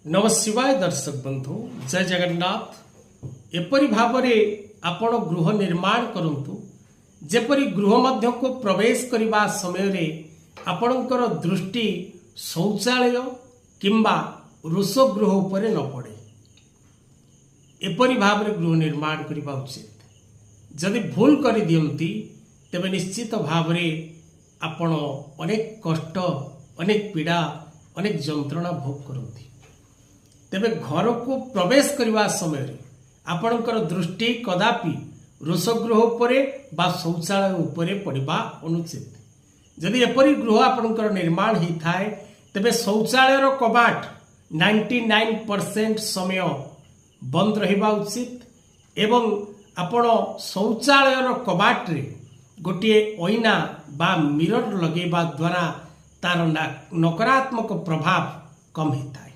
नमस्कार दर्शक बंधु जय जगन्नाथ। एपरी भावरे आपण गृह निर्माण करंतु जेपरी गृह मध्य को प्रवेश करने समय रे आपणकर दृष्टि शौचालय किंबा रोषगृह उपरे न पड़े। एपरी भावरे गृह निर्माण करने उचित। जदि भूल कर दियंती तेबे निश्चित भावरे आपण अनेक कष्ट अनेक पीड़ा अनेक जंत्रणा भोग करती। तेबे घर को प्रवेश करने समय आपणकर दृष्टि कदापि रोषगृह उपरे बा शौचालय उपरे पड़वा अनुचित। जदि एपरी गृह आपणकर निर्माण ही थाए तेबे शौचालय कबाट 99% समय बंद रहिबा उचित एवं आपण शौचालय कबाट रे गोटे ऐना बा मिरर लगेबा द्वारा तार नकारात्मक प्रभाव कम होता है।